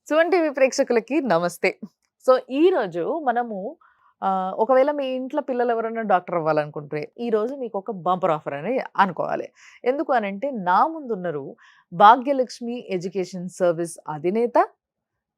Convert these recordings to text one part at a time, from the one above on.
Suman TV ప్రేక్షకులకి నమస్తే. So, ఈరోజు మనము ఒకవేళ మీ ఇంట్లో పిల్లలు ఎవరైనా డాక్టర్ అవ్వాలనుకుంటే, ఈరోజు మీకొక బంపర్ ఆఫర్ అని అనుకోవాలి. ఎందుకు అనంటే, నా ముందున్నారు భాగ్యలక్ష్మి ఎడ్యుకేషన్ సర్వీస్ అధినేత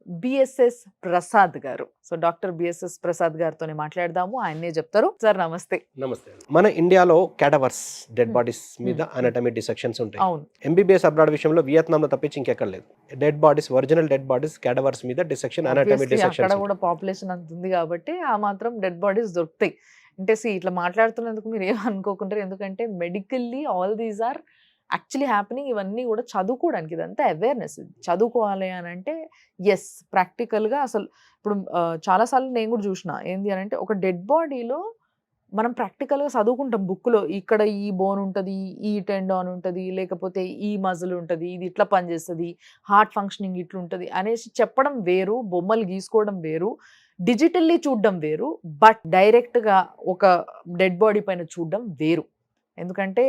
బిఎస్ఎస్ ప్రసాద్ గారు. సో, డాక్టర్ బిఎస్ఎస్ ప్రసాద్ గారితోనే మాట్లాడదాము. ఆయన్నే చెప్తారు. సార్ నమస్తే. నమస్తే. మన ఇండియాలో క్యాడవర్స్ డెడ్ హ్మ్. బాడీస్ మీద హ్మ్. అనాటమీ డిసెక్షన్స్ ఉంటాయి. అవును. ఎంబీబీఎస్ అబ్రాడ్ విషయంలో వియత్నాంలో తప్పించి ఇంకెక్కడ లేదు. Dead bodies, original dead bodies cadavers మీద డిసెక్షన్ అనాటమీ ఆబ్వియస్లీ అక్కడ డిసెక్షన్స్. కూడా పాపులేషన్ అంత ఉంది కాబట్టి, ఆ మాత్రం డెడ్ బాడీస్ దొరుకుతాయి. అంటే ఇట్లా మాట్లాడుతున్నందుకు మీరు ఏమనుకోకుంటారు. ఎందుకంటే medically all these are actually happening. ఇవన్నీ కూడా చదువుకోవడానికి, ఇదంతా అవేర్‌నెస్. చదువుకోవాలి అనంటే యెస్, ప్రాక్టికల్‌గా అసలు ఇప్పుడు చాలా సార్లు నేను కూడా చూషినా. ఏంది అనంటే ఒక డెడ్ బాడీలో మనం ప్రాక్టికల్‌గా చదువుకుంటాం బుక్‌లో. ఇక్కడ ఈ బోన్ ఉంటది, ఈ టెండాన్ ఉంటది, లేకపోతే ఈ మజిల్ ఉంటది, ఇది ఇట్లా పనిచేస్తది, హార్ట్ ఫంక్షనింగ్ ఇట్లుంటది అనేసి చెప్పడం వేరు, బొమ్మలు గీసుకోవడం వేరు, డిజిటల్లీ చూడడం వేరు. బట్ డైరెక్ట్‌గా ఒక డెడ్ బాడీ పైన చూడడం వేరు. ఎందుకంటే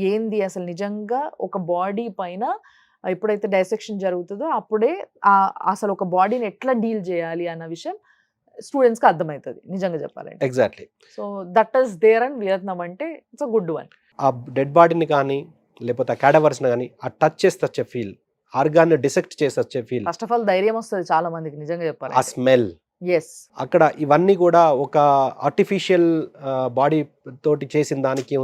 ఏంది అసలు నిజంగా ఒక బాడీ పైన ఎప్పుడైతే డైసెక్షన్ జరుగుతదో అప్పుడే అసలు ఒక బాడీని ఎట్లా డీల్ చేయాలి అన్న విషయం స్టూడెంట్స్‌కి అర్థమైతది నిజంగా చెప్పాలంటే. Exactly. So that is there and Vietnam అంటే ఇట్స్ అ గుడ్ వన్. ఆ డెడ్ బాడీని కానీ, లేకపోతే ఆ క్యాడవర్స్‌ని గానీ, ఆ టచ్ చేసి వచ్చే ఫీల్, ఆర్గాన్‌ని డిసెక్ట్ చేసి వచ్చే ఫీల్, ఫస్ట్ ఆఫ్ ఆల్ ధైర్యం వస్తది చాలా మందికి నిజంగా ఆ చెప్పాలంటే. Smell, yes. అక్కడ ఇవన్నీ కూడా ఒక ఆర్టిఫిషియల్ బాడీ తోటి చేసిన దానికి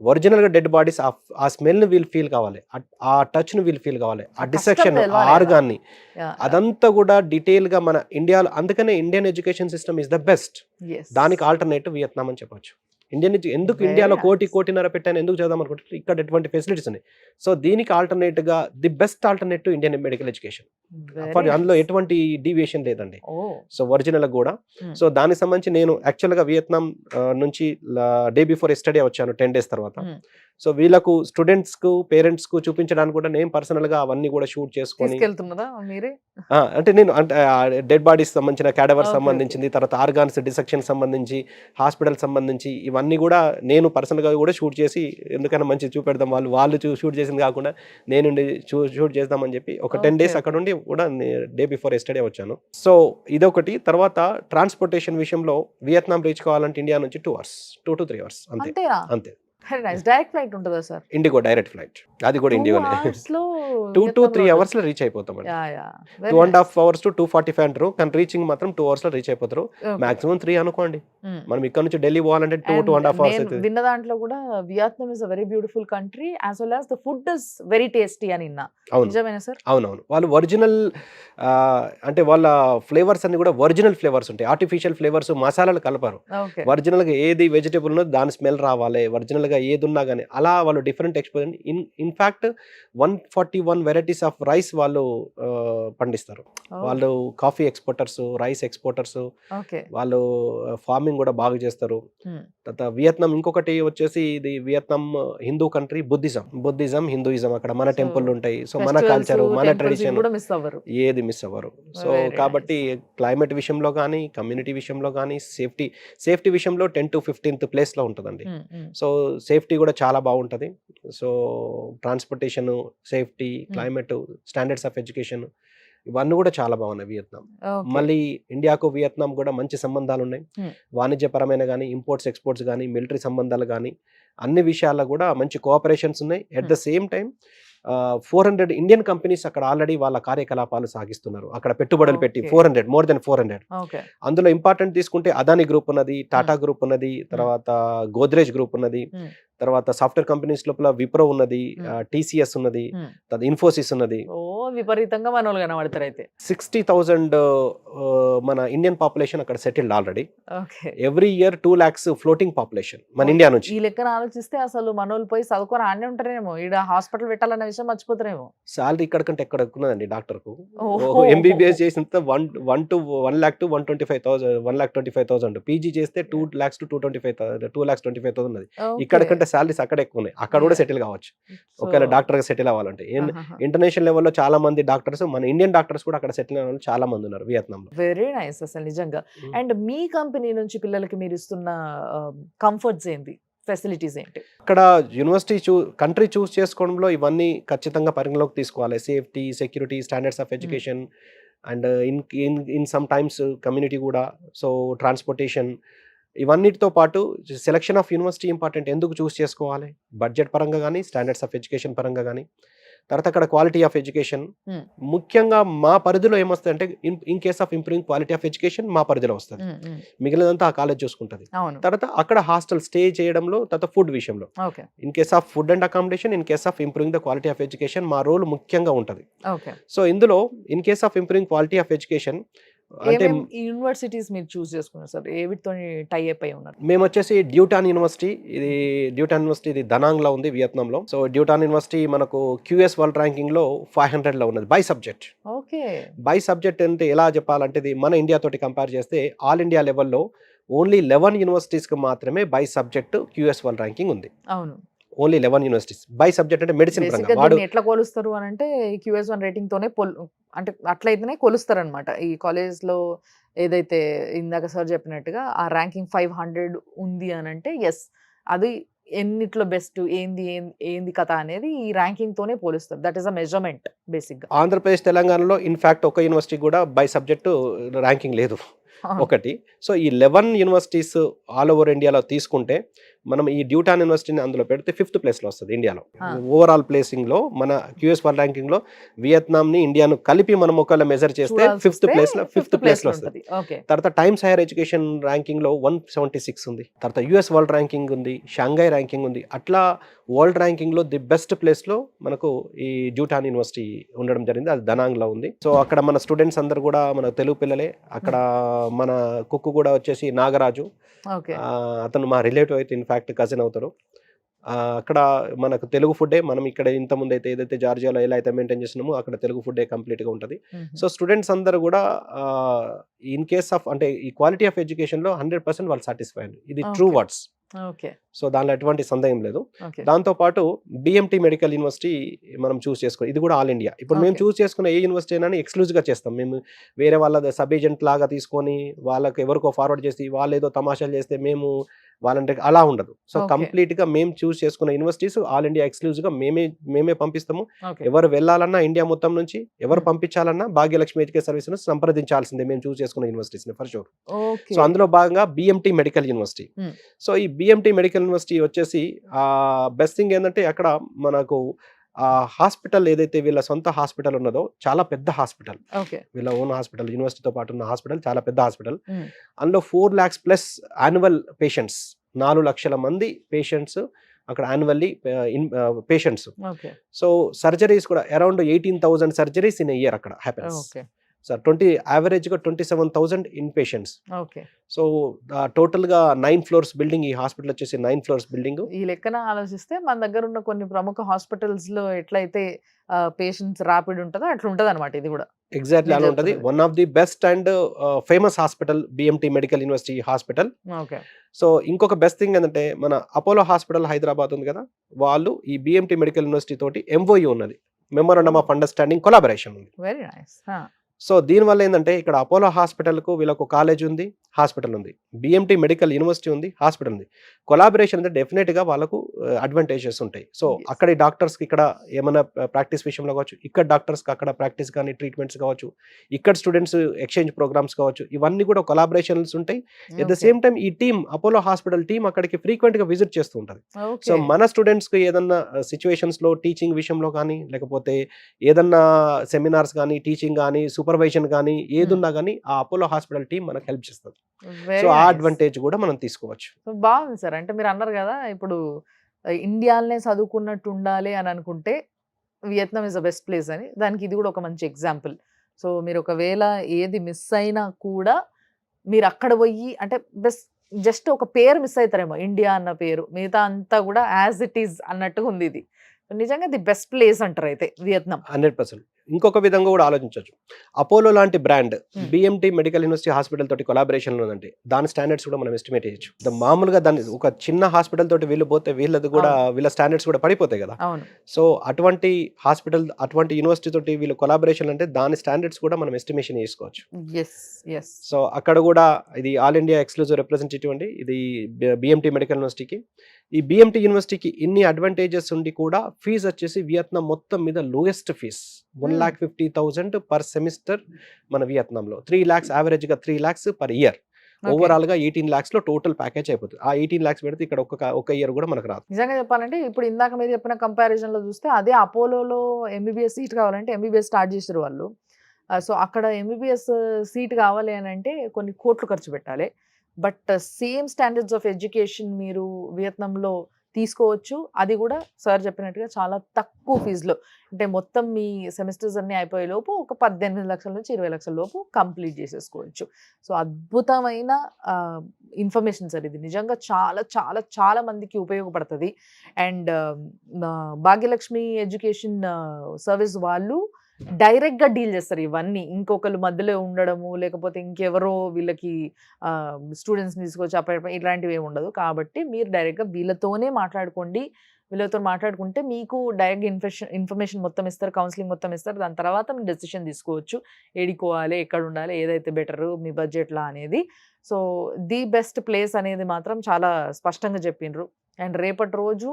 ఒరిజినల్‌గా డెడ్ బాడీస్ ఆ స్మెల్‌ని వీళ్ళు ఫీల్ కావాలి. ఆ టచ్‌ని వీళ్ళు ఫీల్ కావాలి. ఆ కష్టం డిసెక్షన్, ఆ తెలవాలి కదా! ఆర్గాన్‌ని యాహ్! అదంతా కూడా డీటెయిల్‌గా మన ఇండియాలో, అందుకనే Indian education system is the best. Yes. దానికి ఆల్టర్నేటివ్ వియత్నాం అని చెప్పొచ్చు. ఎందుకు వెరీ ఇండియాలో కోటి నైస్. కోటిన్నర పెట్టాను ఎందుకు చదువుదాం అనుకుంటే ఇక్కడ ఎటువంటి ఫెసిలిటీస్ ఉన్నాయి. సో దీనికి ఆల్టర్నేట్‌గా the best alternative Indian medical education. Very అందులో నైస్. ఎటువంటి డీవియేషన్ లేదండి. ఓహ్! సో ఒరిజినల్ కూడా. హ్మ్. సో దానికి సంబంధించి నేను యాక్చువల్‌గా వియత్నాం నుంచి డే బిఫోర్ యెస్టర్డే వచ్చాను 10 డేస్ తర్వాత. హ్మ్. సో వీళ్ళకు స్టూడెంట్స్‌కు, పేరెంట్స్‌కు చూపించడానికి కూడా నేను పర్సనల్‌గా అవన్నీ కూడా షూట్ చేసుకొని, తీసుకెళ్తున్నారా మీరే? అంటే నేను అంటే డెడ్ బాడీస్ సంబంధించిన, క్యాడవర్స్ ఓకే. ఓకే. సంబంధించింది, తర్వాత ఆర్గాన్స్ డిసెక్షన్ సంబంధించి, హాస్పిటల్ సంబంధించి ఇవన్నీ కూడా నేను పర్సనల్‌గా కూడా షూట్ చేసి, ఎందుకైనా మంచిగా చూపెడదాం, వాళ్ళు షూట్ చేసింది కాకుండా నేనుండి షూట్ చేద్దామని చెప్పి ఒక 10 ఓకే. డేస్ అక్కడ ఓకే. ఉండి కూడా డే బిఫోర్ యెస్టర్డే వచ్చాను. సో ఇదొకటి. తర్వాత ట్రాన్స్‌పోర్టేషన్ విషయంలో వియత్నాం రీచ్ కావాలంటే ఇండియా నుంచి 2 అవర్స్, 2-3 అవర్స్ అంతే. అంతేనా? అంతే. Very nice. డైరెక్ట్ ఫ్లైట్ ఉంటదా సార్? IndiGo direct flight. అది కూడా 2 ఇండిగోనే. అవర్స్‌లో 2-3 వియత్నాంలో అవర్స్‌లో రీచ్ అయిపోతామండి. Yeah! Yeah! 2 very ½ nice. Hours to 2:45 అంటారు. కానీ రీచింగ్ మాత్రం 2 అవర్స్‌లో రీచ్ అయిపోతారు. ఓకే. మాక్సిమం 3 అనుకోండి. హ్మ్. మనం ఇక్కడ నుంచి ఢిల్లీ పోవాలంటే 2, అండ్ 2 ½ అవర్స్ నేను అయితది. విన్న దాంట్లో కూడా Vietnam is a very beautiful country as well as the food is very tasty అని విన్నా. అవును. నిజమేనా సార్? అవునవును. వాళ్ళు ఒరిజినల్ అంటే వాళ్ళ ఫ్లేవర్స్ అన్ని కూడా ఒరిజినల్ ఫ్లేవర్స్ ఉంటాయి. ఆర్టిఫిషియల్ ఫ్లేవర్స్, మసాలాలు కలపరు. ఓకే. ఒరిజినల్‌గా ఏది వెజిటబుల్ ఉన్నదో దాని స్మెల్ రావాలి. ఒరిజినల్‌గా ఏదున్నా గాని అలా వాళ్ళు different expose in fact 141 varieties of rice వాళ్ళు పండిస్తారు. ఓహ్! వాళ్ళు coffee exporters, rice exporters. Okay. వాళ్ళు ఫార్మింగ్ కూడా బాగా చేస్తారు. హ్మ్. తర్వాత వియత్నాం ఇంకొకటి వచ్చేసి, ఇది Vietnam Hindu country. Buddhism, Hinduism అక్కడ మన సో టెంపుల్ ఉంటాయి. సో మన ఫెస్టివల్స్, కల్చర్, మన టెంపుల్స్ ఇవి ట్రెడిషన్ కూడా మిస్ అవ్వరు. ఏది మిస్ అవ్వరు. సో వెరీ కాబట్టి నైస్. క్లైమేట్ విషయంలో గానీ, కమ్యూనిటీ విషయంలో గానీ, సేఫ్టీ విషయంలో 10th-15th ప్లేస్‌లో ఉంటదండి. హ్మ్. హ్మ్. సో సేఫ్టీ కూడా చాలా బాగుంటది. సో ట్రాన్స్‌పోర్టేషన్, సేఫ్టీ, హ్మ్. క్లైమేట్, స్టాండర్డ్స్ ఆఫ్ ఎడ్యుకేషన్ ఇవన్నీ కూడా చాలా బాగున్నాయి వియత్నాం. ఓకే. మళ్ళీ ఇండియాకు వియత్నాం కూడా మంచి సంబంధాలున్నాయి. హ్మ్. వాణిజ్యపరమైన గానీ, ఇంపోర్ట్స్, ఎక్స్‌పోర్ట్స్ గానీ, మిలిటరీ సంబంధాలు గానీ, అన్ని విషయాల్లో కూడా మంచి కోఆపరేషన్స్ ఉన్నాయి. ఎట్ హ్మ్. The same time 400 Indian companies అక్కడ ఆల్రెడీ వాళ్ళ కార్యకలాపాలు సాగిస్తున్నారు. అక్కడ పెట్టుబడులు పెట్టి ఓకే. 400, more than 400. ఓకే. అందులో ఇంపార్టెంట్ తీసుకుంటే అదానీ గ్రూప్ ఉన్నది, హ్మ్. టాటా గ్రూప్ ఉన్నది, హ్మ్. తర్వాత గోద్రేజ్ గ్రూప్ ఉన్నది, హ్మ్. తర్వాత సాఫ్ట్‌వేర్ కంపెనీస్ లోపల విప్రో ఉన్నది, హ్మ్. టీసీఎస్ ఉన్నది, హ్మ్. తర్వాత ఇన్ఫోసిస్ ఉన్నది. ఓహ్! విపరీతంగా మనోళ్ళు కనబడతారైతే. 60,000 మన ఇండియన్ పాపులేషన్ అక్కడ settled already. Okay. Every year 2 lakhs floating population మన ఓహ్! ఇండియా నుంచి. ఈ లెక్కన ఆలోచిస్తే అసలు మనోళ్ళు పోయి చదువుకొని ఆడనే ఉంటారేమో. ఈడ హాస్పిటల్ పెట్టాలన్న విషయం మర్చిపోతారేమో. సాలరీ ఇక్కడ కంటే ఎక్కడ ఎక్కున్నదండి డాక్టర్‌కు. ఓహో! ఎంబీబీఎస్ చేసినంత 1 లాక్ టు 125,000, 1,25,000. పీజీ చేస్తే 2 లాక్స్ టు 2,25,000 ఉన్నది. ఇక్కడ ఓకే. కంటే సాలరీస్ అక్కడ ఎక్కువున్నాయి. అక్కడ కూడా యాహ్! సెటిల్ కావచ్చు. సో ఒకవేళ డాక్టర్‌గా సెటిల్ అవ్వాలంటే. ఆహాహా! ఇంటర్నేషనల్ లెవెల్‌లో చాలా మంది డాక్టర్స్, మన ఇండియన్ డాక్టర్స్ కూడా అక్కడ సెటిల్ అయిన వాళ్ళు చాలా మంది ఉన్నారు వియత్నాంలో. వెరీ నైస్ అసలు నిజంగా. హ్మ్. అండ్ మీ కంపెనీ నుంచి పిల్లలకి మీరిస్తున్న కంఫర్ట్స్ ఏంటి? ఫెసిలిటీస్ ఏంటి? అక్కడ యూనివర్సిటీ కంట్రీ చూస్ చేసుకోవడంలో ఇవన్నీ ఖచ్చితంగా పరిగణలోకి తీసుకోవాలి. సేఫ్టీ, సెక్యూరిటీ, స్టాండర్డ్స్ ఆఫ్ హ్మ్. Education, and in some times community కూడా. సో ట్రాన్స్పోర్టేషన్ ఇవన్నిటితో పాటు సెలక్షన్ ఆఫ్ యూనివర్సిటీ ఇంపార్టెంట్. ఎందుకు చూస్ చేసుకోవాలి? బడ్జెట్ పరంగా కానీ, స్టాండర్డ్స్ ఆఫ్ ఎడ్యుకేషన్ పరంగా కానీ, తర్వాత అక్కడ క్వాలిటీ ఆఫ్ ఎడ్యుకేషన్. Hmm. ముఖ్యంగా మా పరిధిలో ఏమొస్తుంది అంటే in case of improving quality of education మా పరిధిలో వస్తుంది. మిగిలినంతా ఆ కాలేజ్ చూసుకుంటుంది. అవును. తర్వాత అక్కడ హాస్టల్ స్టే చేయడంలో, తర్వాత ఫుడ్ విషయంలో, okay. In case of food and accommodation, in case of improving the quality of education మా రోల్ ముఖ్యంగా ఉంటుంది. ఓకే. సో ఇందులో in case of improving quality of education అంటే ఈ యూనివర్సిటీస్ మీరు చూస్ చేసుకున్నారు సార్, ఏవిటితో టై అప్ అయి ఉన్నారు? మేము వచ్చేసి డ్యూటాన్ యూనివర్సిటీ. ఇది దనాంగ్లో ఉంది, వియత్నాంలో. సో డ్యూటాన్ యూనివర్సిటీ మనకు QS వరల్డ్ ర్యాంకింగ్లో 500లో ఉన్నది by subject. Okay. By subject అంటే ఎలా చెప్పాలంటే ఇది మన ఇండియా తోటి కంపేర్ చేస్తే ఆల్ ఇండియా లెవెల్లో ఓన్లీ 11 యూనివర్సిటీస్కి మాత్రమే by subject QS world ranking ఉంది. అవును. ఓన్లీ 11 యూనివర్సిటీస్ బై సబ్జెక్ట్ అంటే మెడిసిన్ బేసిక్గా పరంగా. వాడు దీన్ని ఎట్లా కొలుస్తారు అని అంటే QS1 రేటింగ్ తోనే అంటే అట్లయితేనే కొలుస్తారు అనమాట. ఈ కాలేజ్ లో ఏదైతే ఇందాక సార్ చెప్పినట్టుగా ఆ ర్యాంకింగ్ 500 ఉంది అని అంటే ఎస్, అది ఎన్నిట్లో బెస్ట్ ఏంది కథ అనేది ఈ ర్యాంకింగ్ తోనే పోలుస్తారు. That is a measurement basic గా. ఆంధ్రప్రదేశ్ తెలంగాణలో ఇన్ఫాక్ట్ ఒక యూనివర్సిటీ కూడా బై సబ్జెక్టు ర్యాంకింగ్ లేదు ఒకటి. సో ఈ 11 యూనివర్సిటీస్ ఆల్ ఓవర్ ఇండియాలో తీసుకుంటే మనం ఈ డ్యూటాన్ యూనివర్సిటీని అందులో పెడితే 5th ప్లేస్లో వస్తుంది ఇండియాలో. ఓవరాల్ ప్లేసింగ్లో మన QS వరల్డ్ ర్యాంకింగ్లో వియత్నాంని ఇండియాను కలిపి మనం ఒకవేళ మెజర్ చేస్తే 5th ప్లేస్లో వస్తుంది. తర్వాత టైమ్స్ హైయర్ ఎడ్యుకేషన్ ర్యాంకింగ్లో 176 ఉంది. తర్వాత US వరల్డ్ ర్యాంకింగ్ ఉంది, షాంఘై ర్యాంకింగ్ ఉంది. అట్లా వరల్డ్ ర్యాంకింగ్లో ది బెస్ట్ ప్లేస్లో మనకు ఈ డ్యూటాన్ యూనివర్సిటీ ఉండడం జరిగింది. అది దనాంగ్లో ఉంది. సో అక్కడ మన స్టూడెంట్స్ అందరు కూడా మన తెలుగు పిల్లలే. అక్కడ మన కుక్కు కూడా వచ్చేసి నాగరాజు, అతను మా రిలేటివ్ అయితే ఇన్ఫాక్ట్ కజిన్ అవుతాడు. అక్కడ మనకు తెలుగు ఫుడ్డే. మనం ఇక్కడ ఇంతకుముందు అయితే ఏదైతే జార్జియాలో ఎలా అయితే మెయింటైన్ చేస్తున్నామో అక్కడ తెలుగు ఫుడ్డే కంప్లీట్గా ఉంటుంది. సో స్టూడెంట్స్ అందరూ కూడా ఇన్ కేస్ ఆఫ్ అంటే ఈ క్వాలిటీ ఆఫ్ ఎడ్యుకేషన్లో 100% వాళ్ళు సాటిస్ఫై అయ్యారు. ఇది ట్రూ వర్డ్స్. సో దానిలో ఎటువంటి సందేహం లేదు. దాంతోపాటు BMT మెడికల్ యూనివర్సిటీ మనం చూస్ చేసుకోవాలి. ఇది కూడా ఆల్ ఇండియా. ఇప్పుడు మేము చూస్ చేసుకున్న ఏ యూనివర్సిటీ అయినా ఎక్స్క్లూజివ్గా చేస్తాం. మేము వేరే వాళ్ళ సబ్ ఏజెంట్ లాగా తీసుకొని వాళ్ళకి ఎవరికో ఫార్వర్డ్ చేసి వాళ్ళు ఏదో తమాషాలు చేస్తే మేము వాళ్ళంటే అలా ఉండదు. సో కంప్లీట్గా మేము చూస్ చేసుకున్న యూనివర్సిటీస్ ఆల్ ఇండియా ఎక్స్క్లూజివ్గా మేమే పంపిస్తాము. ఎవరు వెళ్ళాలన్నా ఇండియా మొత్తం నుంచి ఎవరు పంపించాలన్నా భాగ్యలక్ష్మి ఎడ్యుకేషన్ సర్వీసెస్ సంప్రదించాల్సిందే మేము చూస్ చేసుకున్న యూనివర్సిటీస్ ఫర్ షూర్. సో అందులో భాగంగా BMT మెడికల్ యూనివర్సిటీ. సో ఈ BMT మెడికల్ యూనివర్సిటీ వచ్చేసి బెస్ట్ థింగ్ ఏంటంటే అక్కడ మనకు హాస్పిటల్ ఏదైతే వీళ్ళ సొంత హాస్పిటల్ ఉన్నదో చాలా పెద్ద హాస్పిటల్. వీళ్ళ ఓన్ హాస్పిటల్, యూనివర్సిటీతో పాటు ఉన్న హాస్పిటల్ చాలా పెద్ద హాస్పిటల్. అందులో 4 lakhs ప్లస్ యాన్యువల్ పేషెంట్స్, 4 లక్షల మంది పేషెంట్స్ అక్కడ యాన్యువల్లీ పేషెంట్స్. సో సర్జరీస్ కూడా అరౌండ్ 18,000 సర్జరీస్ ఇన్ ఇయర్ అక్కడ హ్యాపెన్స్. సార్ యావరేజ్గా 27,000 ఇన్ పేషెంట్స్. సో టోటల్గా 9 floors బిల్డింగ్. ఈ హాస్పిటల్ వచ్చేసి 9 floors బిల్డింగ్. ఈ లెక్కన ఆలోచిస్తే మన దగ్గర ఉన్న కొన్ని ప్రముఖ హాస్పిటల్స్ లో ఎట్లయితే పేషెంట్స్ ర్యాపిడ్ ఉంటుందో అట్లా ఉంటుంది అనమాట ఇది కూడా. ఎగ్జాక్ట్లీ అలా ఉంటుంది. One of the best and famous hospital BMT medical university hospital. So ఇంకొక బెస్ట్ థింగ్ ఏంటంటే మన అపోలో హాస్పిటల్ హైదరాబాద్ ఉంది కదా, వాళ్ళు ఈ BMT మెడికల్ యూనివర్సిటీ తోటి MOU ఉన్నది, మెమోరాండమ్ ఆఫ్ అండర్స్టాండింగ్ కొలాబరేషన్ ఉంది. Very nice. సో దీనివల్ల ఏంటంటే ఇక్కడ అపోలో హాస్పిటల్కు వీళ్ళకు కాలేజ్ ఉంది, హాస్పిటల్ ఉంది. BMT మెడికల్ యూనివర్సిటీ ఉంది, హాస్పిటల్ ఉంది. కొలాబరేషన్ అంటే డెఫినెట్గా వాళ్ళకు అడ్వాంటేజెస్ ఉంటాయి. సో అక్కడి డాక్టర్స్కి ఇక్కడ ఏమైనా ప్రాక్టీస్ విషయంలో కావచ్చు, ఇక్కడ డాక్టర్స్కి అక్కడ ప్రాక్టీస్ కానీ ట్రీట్మెంట్స్ కావచ్చు, ఇక్కడ స్టూడెంట్స్ ఎక్స్చేంజ్ ప్రోగ్రామ్స్ కావచ్చు, ఇవన్నీ కూడా కొలాబరేషన్స్ ఉంటాయి. ఎట్ ద సేమ్ టైం ఈ టీమ్ అపోలో హాస్పిటల్ టీం అక్కడికి ఫ్రీక్వెంట్గా విజిట్ చేస్తూ ఉంటుంది. సో మన స్టూడెంట్స్కి ఏదన్నా సిచ్యువేషన్స్లో టీచింగ్ విషయంలో కానీ, లేకపోతే ఏదన్నా సెమినార్స్ కానీ, టీచింగ్ కానీ, సూపర్వైజన్ కానీ ఏదున్నా కానీ ఆ అపోలో హాస్పిటల్ టీం మనకు హెల్ప్ చేస్తుంది. సో ఆ అడ్వాంటేజ్ కూడా మనం తీసుకోవచ్చు. బాగుంది సార్. అంటే మీరు అన్నారు కదా ఇప్పుడు ఇండియాలోనే చదువుకున్నట్టు ఉండాలి అని అనుకుంటే Vietnam is the best place అని. దానికి ఇది కూడా ఒక మంచి ఎగ్జాంపుల్. సో మీరు ఒకవేళ ఏది మిస్ అయినా కూడా మీరు అక్కడ పోయి అంటే జస్ట్ ఒక పేరు మిస్ అవుతారేమో, ఇండియా అన్న పేరు, మిగతా అంతా కూడా యాజ్ ఇట్ ఈజ్ అన్నట్టుగా ఉంది ఇది. నిజంగా ది బెస్ట్ ప్లేస్ అంటారు అయితే వియత్నాం. 100%. ఇంకొక విధంగా కూడా ఆలోచించవచ్చు. అపోలో లాంటి brand BMT medical university hospital తోటి కొలాబరేషన్ ఉందంటే దాని స్టాండర్డ్స్ కూడా మనం ఎస్టిమేట్ చేయొచ్చు. మామూలుగా దాన్ని ఒక చిన్న హాస్పిటల్ తోటి వీళ్ళు పోతే వీళ్ళది కూడా వీళ్ళ స్టాండర్డ్స్ కూడా పడిపోతాయి కదా. సో అటువంటి హాస్పిటల్, అటువంటి యూనివర్సిటీ తోటి వీళ్ళు కొలాబరేషన్ అంటే దాని స్టాండర్డ్స్ కూడా మనం ఎస్టిమేషన్ చేసుకోవచ్చు. సో అక్కడ కూడా ఇది ఆల్ ఇండియా ఎక్స్క్లూజివ్ రిప్రజెంటేటివ్ అండి ఇది BMT మెడికల్ యూనివర్సిటీకి. ఈ BMT యూనివర్సిటీకి ఇన్ని అడ్వాంటేజెస్ ఉండి కూడా ఫీజు వచ్చేసి వియత్నాం మొత్తం మీద లోయెస్ట్ ఫీజ్ 1,50,000 పర్ సెమిస్టర్ మన వియత్నాంలో. 3 lakhs యావరేజ్గా 3 lakhs పర్ ఇయర్. ఓవరాల్గా 18 lakhsలో టోటల్ ప్యాకేజ్ అయిపోతుంది. ఆ 18 lakhs పెడితే ఇక్కడ ఒక ఇయర్ కూడా మనకు రాదు. నిజంగా చెప్పాలంటే ఇప్పుడు ఇందాక మీరు చెప్పిన కంపారిజన్లో చూస్తే అదే అపోలోలో ఎంబీబీఎస్ సీట్ కావాలంటే ఎంబీబీఎస్ స్టార్ట్ చేసారు వాళ్ళు. సో అక్కడ ఎంబీబీఎస్ సీట్ కావాలి అని అంటే కొన్ని కోట్లు ఖర్చు పెట్టాలి. But same standards of education మీరు వియత్నాంలో తీసుకోవచ్చు. అది కూడా సార్ చెప్పినట్టుగా చాలా తక్కువ ఫీజులో, అంటే మొత్తం మీ సెమిస్టర్స్ అన్నీ అయిపోయే లోపు ఒక 18 లక్షల నుంచి 20 లక్షల లోపు కంప్లీట్ చేసేసుకోవచ్చు. సో అద్భుతమైన ఇన్ఫర్మేషన్ సార్ ఇది. నిజంగా చాలా చాలా చాలా మందికి ఉపయోగపడుతుంది. అండ్ భాగ్యలక్ష్మి ఎడ్యుకేషన్ సర్వీస్ వాళ్ళు డైరెక్ట్గా డీల్ చేస్తారు ఇవన్నీ. ఇంకొకరు మధ్యలో ఉండడము, లేకపోతే ఇంకెవరో వీళ్ళకి స్టూడెంట్స్ని తీసుకొచ్చి అప్ప ఇట్లాంటివి ఏమి ఉండదు. కాబట్టి మీరు డైరెక్ట్గా వీళ్ళతోనే మాట్లాడుకోండి. వీళ్ళతో మాట్లాడుకుంటే మీకు డైరెక్ట్ ఇన్ఫర్మేషన్ మొత్తం ఇస్తారు, కౌన్సిలింగ్ మొత్తం ఇస్తారు. దాని తర్వాత మీరు డెసిషన్ తీసుకోవచ్చు, ఏడికోవాలి, ఎక్కడ ఉండాలి, ఏదైతే బెటరు మీ బడ్జెట్లా అనేది. సో ది బెస్ట్ ప్లేస్ అనేది మాత్రం చాలా స్పష్టంగా చెప్పిండ్రు. అండ్ రేపటి రోజు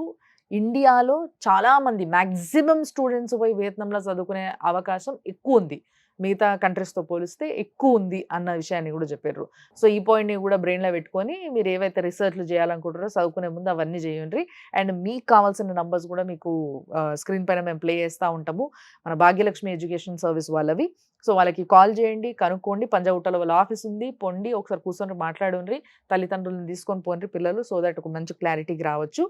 ఇండియాలో చాలామంది మ్యాక్సిమం స్టూడెంట్స్ పోయి వియత్నాంలో చదువుకునే అవకాశం ఎక్కువ ఉంది, మిగతా కంట్రీస్తో పోలిస్తే ఎక్కువ ఉంది అన్న విషయాన్ని కూడా చెప్పారు. సో ఈ పాయింట్ని కూడా బ్రెయిన్లో పెట్టుకొని మీరు ఏవైతే రీసెర్చ్లు చేయాలనుకుంటారో చదువుకునే ముందు అవన్నీ చేయండి. అండ్ మీకు కావాల్సిన నంబర్స్ కూడా మీకు స్క్రీన్ పైన మేము ప్లే చేస్తూ ఉంటాము, మన భాగ్యలక్ష్మి ఎడ్యుకేషన్ సర్వీస్ వాళ్ళవి. సో వాళ్ళకి కాల్ చేయండి, కనుక్కోండి. పంజాగుట్టలో వాళ్ళ ఆఫీస్ ఉంది, పొండి ఒకసారి కూర్చొని మాట్లాడండి, తల్లిదండ్రులను తీసుకొని పోండి పిల్లలు, సో దట్ ఒక మంచి క్లారిటీకి రావచ్చు.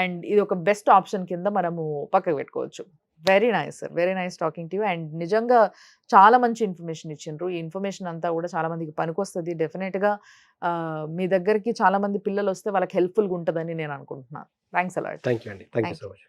అండ్ ఇది ఒక బెస్ట్ ఆప్షన్ కింద మనము పక్కకు పెట్టుకోవచ్చు. Very nice sir, very nice talking to you. And నిజంగా చాలా మంచి ఇన్ఫర్మేషన్ ఇచ్చిండ్రు. ఈ ఇన్ఫర్మేషన్ అంతా కూడా చాలా మందికి పనికొస్తుంది డెఫినెట్గా. మీ దగ్గరికి చాలా మంది పిల్లలు వస్తే వాళ్ళకి హెల్ప్ఫుల్గా ఉంటుందని నేను అనుకుంటున్నాను. Thanks a lot. థ్యాంక్ యూ అండి. Thank you so much.